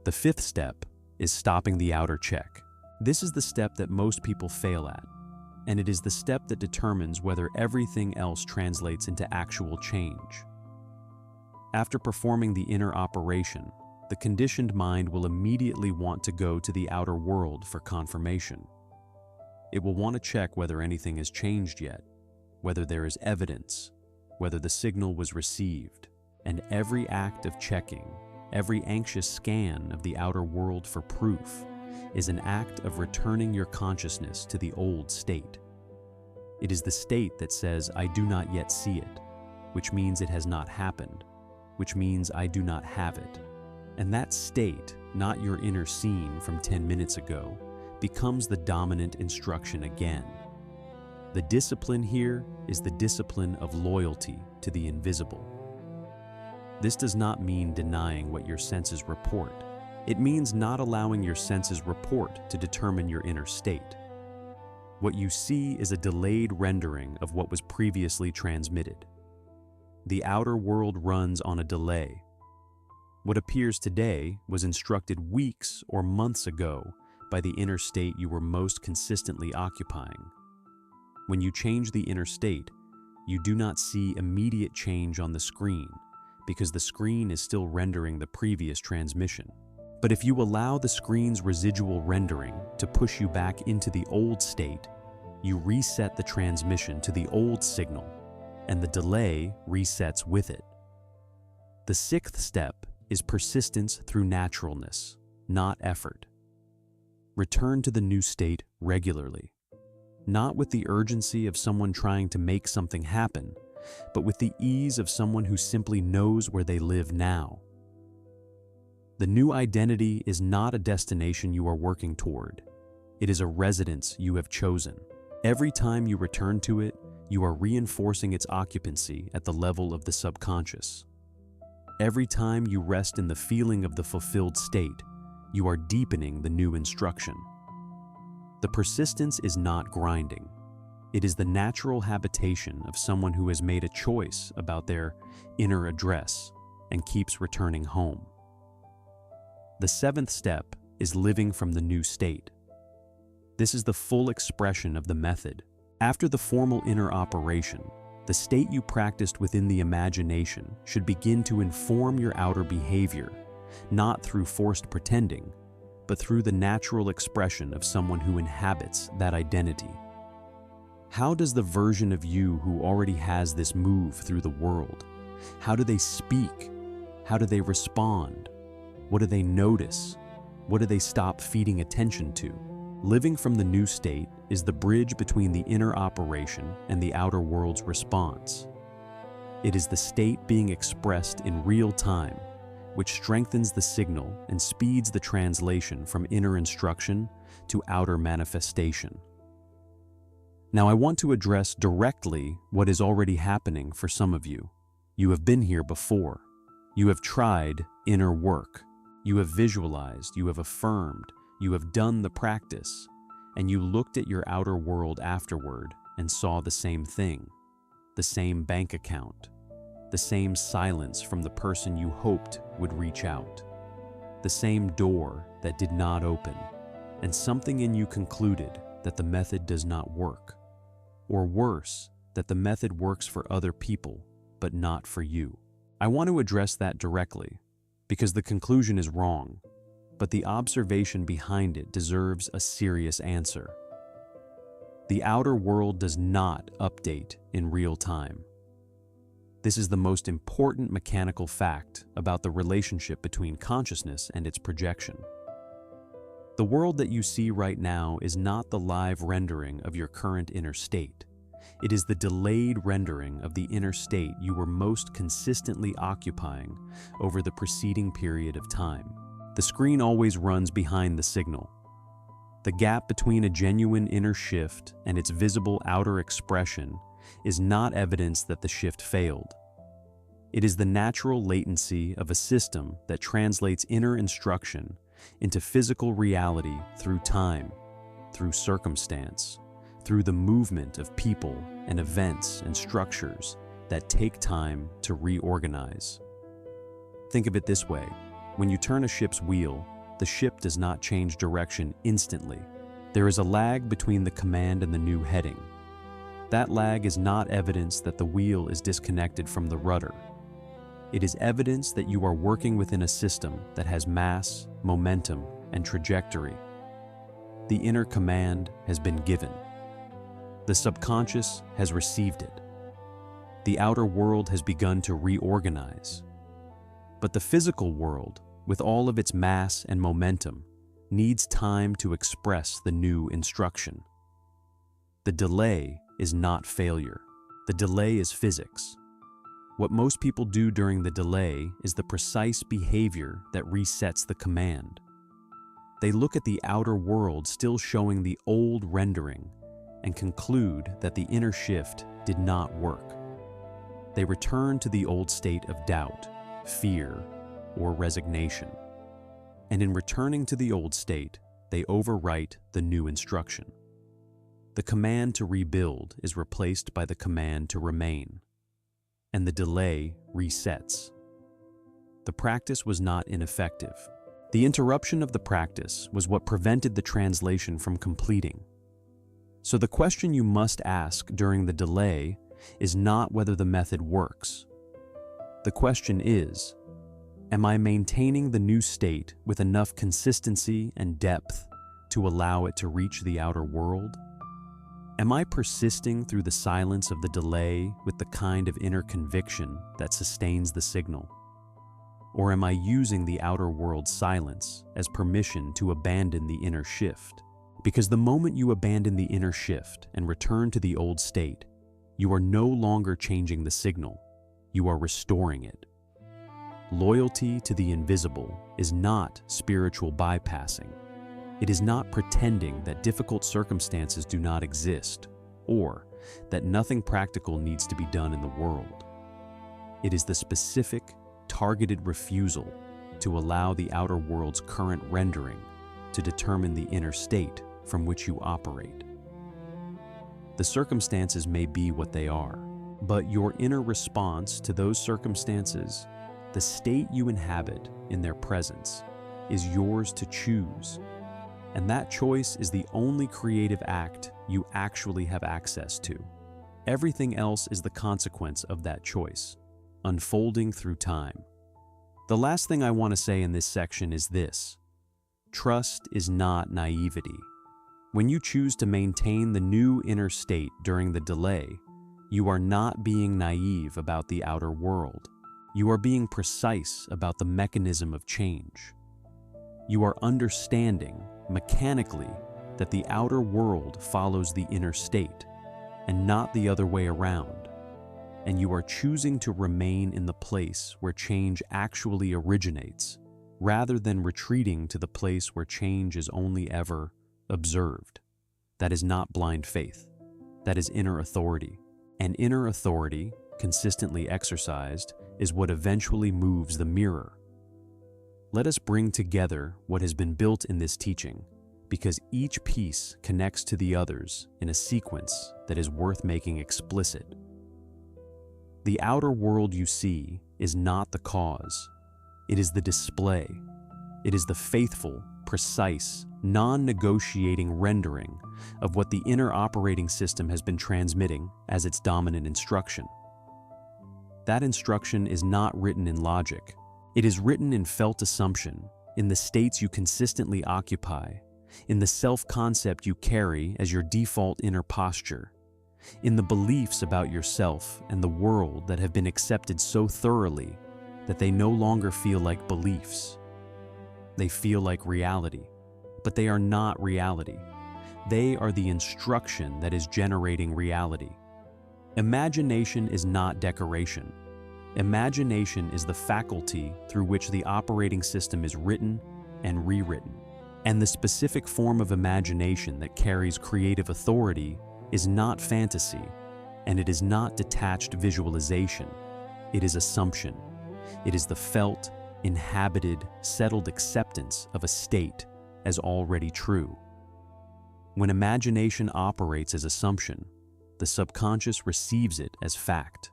A: The fifth step is stopping the outer check. This is the step that most people fail at, and it is the step that determines whether everything else translates into actual change. After performing the inner operation, the conditioned mind will immediately want to go to the outer world for confirmation. It will want to check whether anything has changed yet, whether there is evidence, whether the signal was received, and every act of checking, every anxious scan of the outer world for proof, is an act of returning your consciousness to the old state. It is the state that says, "I do not yet see it," which means it has not happened, which means I do not have it. And that state, not your inner scene from 10 minutes ago, becomes the dominant instruction again. The discipline here is the discipline of loyalty to the invisible. This does not mean denying what your senses report. It means not allowing your senses report to determine your inner state. What you see is a delayed rendering of what was previously transmitted. The outer world runs on a delay. What appears today was instructed weeks or months ago by the inner state you were most consistently occupying. When you change the inner state, you do not see immediate change on the screen because the screen is still rendering the previous transmission. But if you allow the screen's residual rendering to push you back into the old state, you reset the transmission to the old signal, and the delay resets with it. The sixth step is persistence through naturalness, not effort. Return to the new state regularly, not with the urgency of someone trying to make something happen, but with the ease of someone who simply knows where they live now. The new identity is not a destination you are working toward. It is a residence you have chosen. Every time you return to it, you are reinforcing its occupancy at the level of the subconscious. Every time you rest in the feeling of the fulfilled state, you are deepening the new instruction. The persistence is not grinding. It is the natural habitation of someone who has made a choice about their inner address and keeps returning home. The seventh step is living from the new state. This is the full expression of the method. After the formal inner operation, the state you practiced within the imagination should begin to inform your outer behavior, not through forced pretending, but through the natural expression of someone who inhabits that identity. How does the version of you who already has this move through the world? How do they speak? How do they respond? What do they notice? What do they stop feeding attention to? Living from the new state is the bridge between the inner operation and the outer world's response. It is the state being expressed in real time, which strengthens the signal and speeds the translation from inner instruction to outer manifestation. Now I want to address directly what is already happening for some of you. You have been here before. You have tried inner work. You have visualized, you have affirmed, you have done the practice, and you looked at your outer world afterward and saw the same thing, the same bank account, the same silence from the person you hoped would reach out, the same door that did not open, and something in you concluded that the method does not work, or worse, that the method works for other people, but not for you. I want to address that directly, because the conclusion is wrong. but the observation behind it deserves a serious answer. The outer world does not update in real time. This is the most important mechanical fact about the relationship between consciousness and its projection. The world that you see right now is not the live rendering of your current inner state. It is the delayed rendering of the inner state you were most consistently occupying over the preceding period of time. The screen always runs behind the signal. The gap between a genuine inner shift and its visible outer expression is not evidence that the shift failed. It is the natural latency of a system that translates inner instruction into physical reality through time, through circumstance, through the movement of people and events and structures that take time to reorganize. Think of it this way: when you turn a ship's wheel, the ship does not change direction instantly. There is a lag between the command and the new heading. That lag is not evidence that the wheel is disconnected from the rudder. It is evidence that you are working within a system that has mass, momentum, and trajectory. The inner command has been given. The subconscious has received it. The outer world has begun to reorganize. But the physical world, with all of its mass and momentum, needs time to express the new instruction. The delay is not failure. The delay is physics. What most people do during the delay is the precise behavior that resets the command. They look at the outer world still showing the old rendering and conclude that the inner shift did not work. They return to the old state of doubt, fear, or resignation. And in returning to the old state, they overwrite the new instruction. The command to rebuild is replaced by the command to remain, and the delay resets. The practice was not ineffective. The interruption of the practice was what prevented the translation from completing. So the question you must ask during the delay is not whether the method works. The question is, am I maintaining the new state with enough consistency and depth to allow it to reach the outer world? Am I persisting through the silence of the delay with the kind of inner conviction that sustains the signal? Or am I using the outer world's silence as permission to abandon the inner shift? Because the moment you abandon the inner shift and return to the old state, you are no longer changing the signal, you are restoring it. Loyalty to the invisible is not spiritual bypassing. It is not pretending that difficult circumstances do not exist, or that nothing practical needs to be done in the world. It is the specific, targeted refusal to allow the outer world's current rendering to determine the inner state from which you operate. The circumstances may be what they are, but your inner response to those circumstances, the state you inhabit in their presence, is yours to choose. And that choice is the only creative act you actually have access to. Everything else is the consequence of that choice, unfolding through time. The last thing I want to say in this section is this: trust is not naivety. When you choose to maintain the new inner state during the delay, you are not being naive about the outer world. You are being precise about the mechanism of change. You are understanding mechanically that the outer world follows the inner state and not the other way around, and you are choosing to remain in the place where change actually originates rather than retreating to the place where change is only ever observed. That is not blind faith. That is inner authority. And inner authority, consistently exercised, is what eventually moves the mirror. Let us bring together what has been built in this teaching, because each piece connects to the others in a sequence that is worth making explicit. The outer world you see is not the cause. It is the display. It is the faithful, precise, non-negotiating rendering of what the inner operating system has been transmitting as its dominant instruction. That instruction is not written in logic. It is written in felt assumption, in the states you consistently occupy, in the self-concept you carry as your default inner posture, in the beliefs about yourself and the world that have been accepted so thoroughly that they no longer feel like beliefs. They feel like reality, but they are not reality. They are the instruction that is generating reality. Imagination is not decoration. Imagination is the faculty through which the operating system is written and rewritten. And the specific form of imagination that carries creative authority is not fantasy, and it is not detached visualization. It is assumption. It is the felt, inhabited, settled acceptance of a state as already true. When imagination operates as assumption, the subconscious receives it as fact.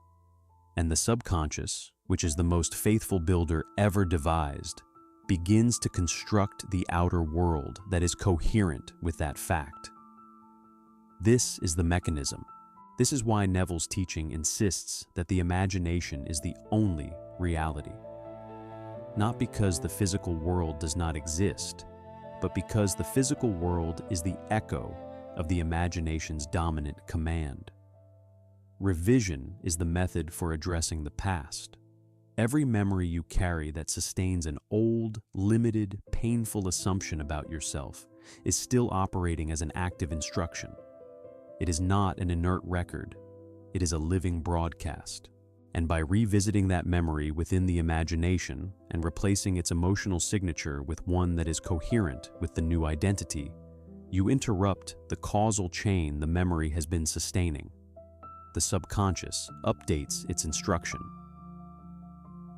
A: And the subconscious, which is the most faithful builder ever devised, begins to construct the outer world that is coherent with that fact. This is the mechanism. This is why Neville's teaching insists that the imagination is the only reality. Not because the physical world does not exist, but because the physical world is the echo of the imagination's dominant command. Revision is the method for addressing the past. Every memory you carry that sustains an old, limited, painful assumption about yourself is still operating as an active instruction. It is not an inert record. It is a living broadcast. And by revisiting that memory within the imagination and replacing its emotional signature with one that is coherent with the new identity, you interrupt the causal chain the memory has been sustaining. The subconscious updates its instruction.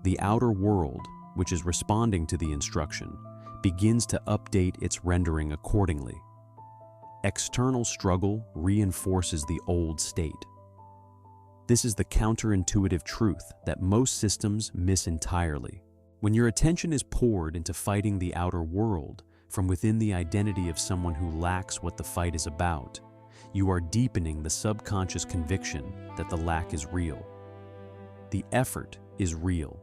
A: The outer world, which is responding to the instruction, begins to update its rendering accordingly. External struggle reinforces the old state. This is the counterintuitive truth that most systems miss entirely. When your attention is poured into fighting the outer world from within the identity of someone who lacks what the fight is about, you are deepening the subconscious conviction that the lack is real. The effort is real,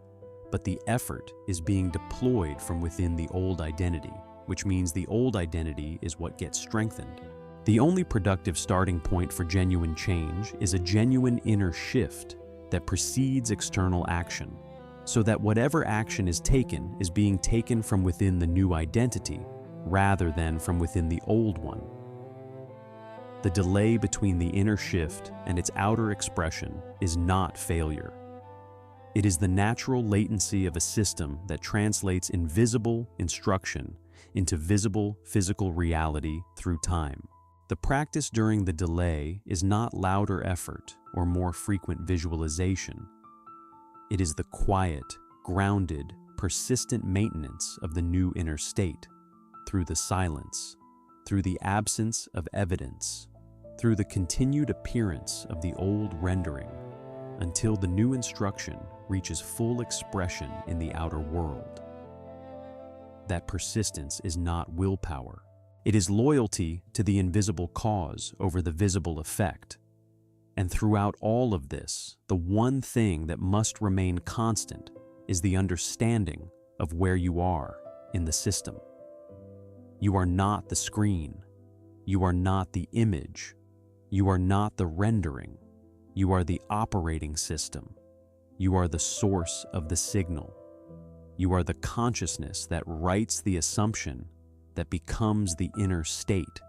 A: but the effort is being deployed from within the old identity, which means the old identity is what gets strengthened. The only productive starting point for genuine change is a genuine inner shift that precedes external action, so that whatever action is being taken from within the new identity rather than from within the old one. The delay between the inner shift and its outer expression is not failure. It is the natural latency of a system that translates invisible instruction into visible physical reality through time. The practice during the delay is not louder effort or more frequent visualization. It is the quiet, grounded, persistent maintenance of the new inner state through the silence, through the absence of evidence, through the continued appearance of the old rendering, until the new instruction reaches full expression in the outer world. That persistence is not willpower. It is loyalty to the invisible cause over the visible effect. And throughout all of this, the one thing that must remain constant is the understanding of where you are in the system. You are not the screen. You are not the image. You are not the rendering. You are the operating system. You are the source of the signal. You are the consciousness that writes the assumption that becomes the inner state,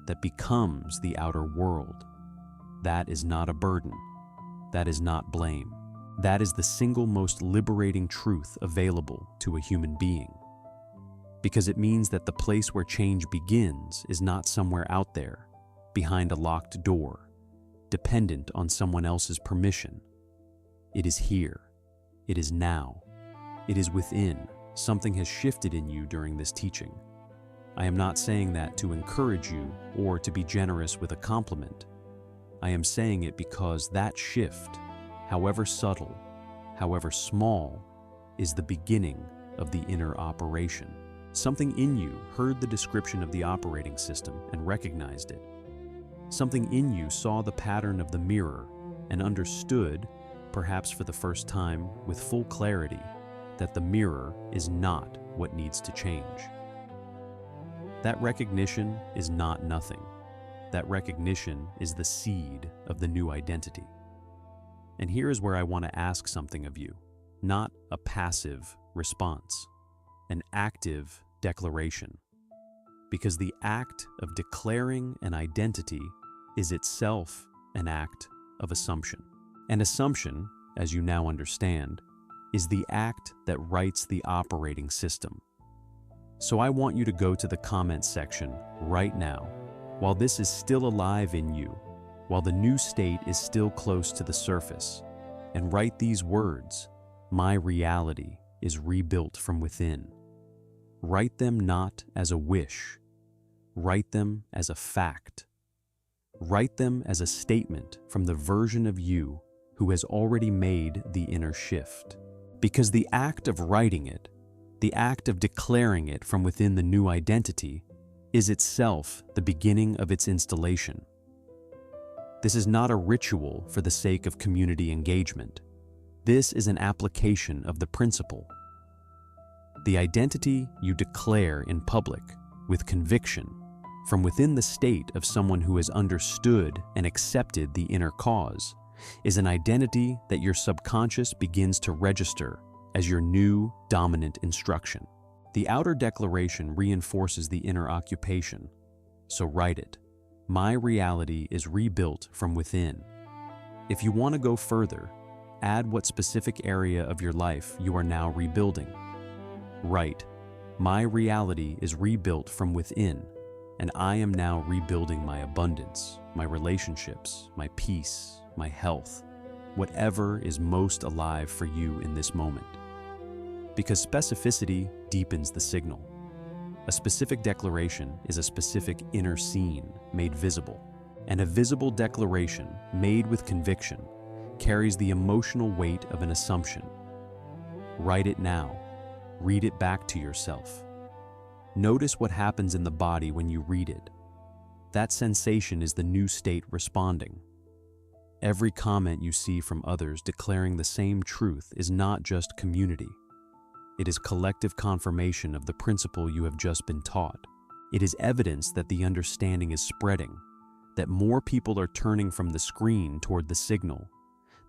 A: that becomes the outer world. That is not a burden. That is not blame. That is the single most liberating truth available to a human being. Because it means that the place where change begins is not somewhere out there, behind a locked door, dependent on someone else's permission. It is here. It is now. It is within. Something has shifted in you during this teaching. I am not saying that to encourage you or to be generous with a compliment. I am saying it because that shift, however subtle, however small, is the beginning of the inner operation. Something in you heard the description of the operating system and recognized it. Something in you saw the pattern of the mirror and understood, perhaps for the first time with full clarity, that the mirror is not what needs to change. That recognition is not nothing. That recognition is the seed of the new identity. And here is where I want to ask something of you, not a passive response, an active declaration. Because the act of declaring an identity is itself an act of assumption. An assumption, as you now understand, is the act that writes the operating system. So I want you to go to the comments section right now, while this is still alive in you, while the new state is still close to the surface, and write these words: my reality is rebuilt from within. Write them not as a wish. Write them as a fact. Write them as a statement from the version of you who has already made the inner shift. Because the act of writing it, the act of declaring it from within the new identity, is itself the beginning of its installation. This is not a ritual for the sake of community engagement. This is an application of the principle. The identity you declare in public, with conviction, from within the state of someone who has understood and accepted the inner cause, is an identity that your subconscious begins to register as your new dominant instruction. The outer declaration reinforces the inner occupation, so write it. My reality is rebuilt from within. If you want to go further, add what specific area of your life you are now rebuilding. Write, my reality is rebuilt from within, and I am now rebuilding my abundance, my relationships, my peace, my health, whatever is most alive for you in this moment. Because specificity deepens the signal. A specific declaration is a specific inner scene made visible, and a visible declaration made with conviction carries the emotional weight of an assumption. Write it now. Read it back to yourself. Notice what happens in the body when you read it. That sensation is the new state responding. Every comment you see from others declaring the same truth is not just community. It is collective confirmation of the principle you have just been taught. It is evidence that the understanding is spreading, that more people are turning from the screen toward the signal,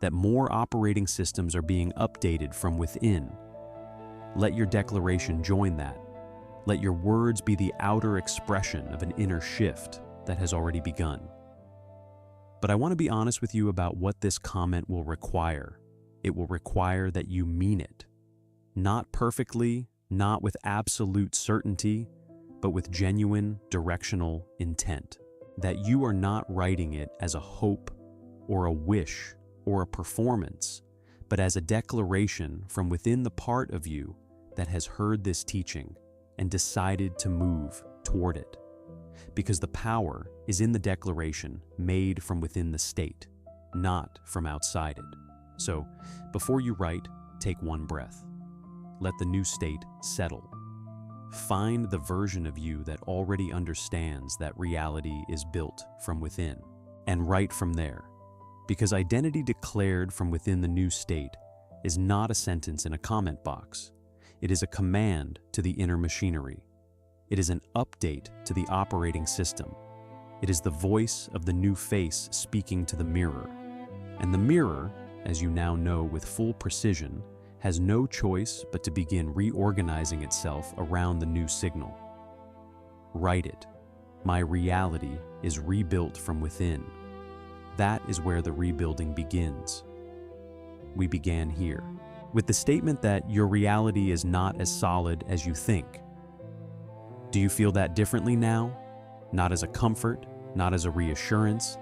A: that more operating systems are being updated from within. Let your declaration join that. Let your words be the outer expression of an inner shift that has already begun. But I want to be honest with you about what this comment will require. It will require that you mean it. Not perfectly, not with absolute certainty, but with genuine directional intent. That you are not writing it as a hope or a wish or a performance, but as a declaration from within the part of you that has heard this teaching and decided to move toward it. Because the power is in the declaration made from within the state, not from outside it. So, before you write, take one breath. Let the new state settle. Find the version of you that already understands that reality is built from within, and write from there. Because identity declared from within the new state is not a sentence in a comment box. It is a command to the inner machinery. It is an update to the operating system. It is the voice of the new face speaking to the mirror. And the mirror, as you now know with full precision, has no choice but to begin reorganizing itself around the new signal. Write it. My reality is rebuilt from within. That is where the rebuilding begins. We began here, with the statement that your reality is not as solid as you think. Do you feel that differently now? Not as a comfort, not as a reassurance,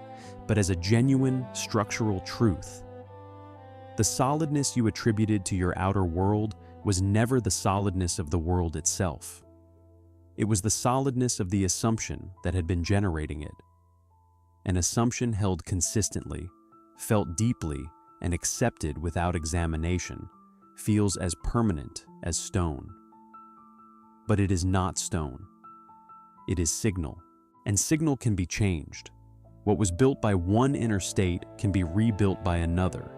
A: but as a genuine structural truth. The solidness you attributed to your outer world was never the solidness of the world itself. It was the solidness of the assumption that had been generating it. An assumption held consistently, felt deeply, and accepted without examination, feels as permanent as stone. But it is not stone. It is signal, and signal can be changed. What was built by one inner state can be rebuilt by another.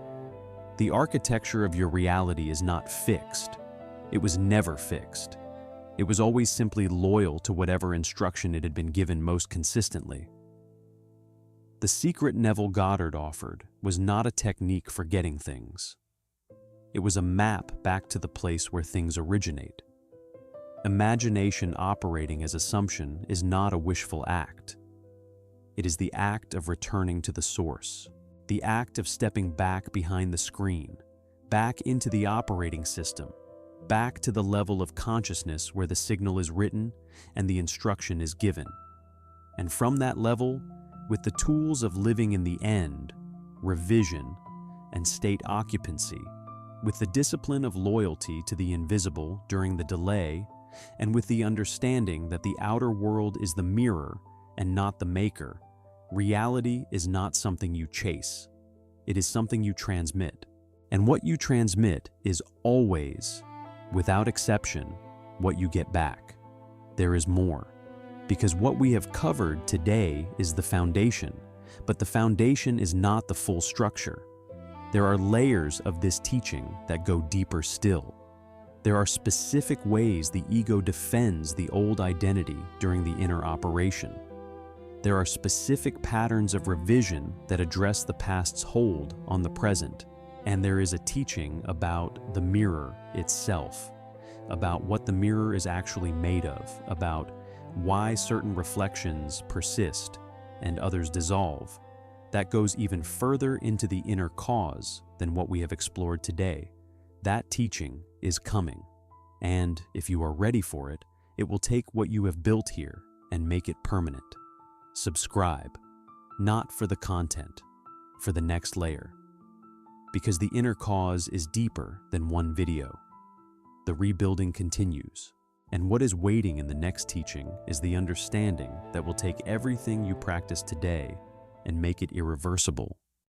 A: The architecture of your reality is not fixed. It was never fixed. It was always simply loyal to whatever instruction it had been given most consistently. The secret Neville Goddard offered was not a technique for getting things. It was a map back to the place where things originate. Imagination operating as assumption is not a wishful act. It is the act of returning to the source, the act of stepping back behind the screen, back into the operating system, back to the level of consciousness where the signal is written and the instruction is given. And from that level, with the tools of living in the end, revision, and state occupancy, with the discipline of loyalty to the invisible during the delay, and with the understanding that the outer world is the mirror and not the maker, reality is not something you chase. It is something you transmit. And what you transmit is always, without exception, what you get back. There is more. Because what we have covered today is the foundation, but the foundation is not the full structure. There are layers of this teaching that go deeper still. There are specific ways the ego defends the old identity during the inner operation. There are specific patterns of revision that address the past's hold on the present. And there is a teaching about the mirror itself, about what the mirror is actually made of, about why certain reflections persist and others dissolve. That goes even further into the inner cause than what we have explored today. That teaching is coming. And if you are ready for it, it will take what you have built here and make it permanent. Subscribe, not for the content, for the next layer. Because the inner cause is deeper than one video. The rebuilding continues, and what is waiting in the next teaching is the understanding that will take everything you practice today and make it irreversible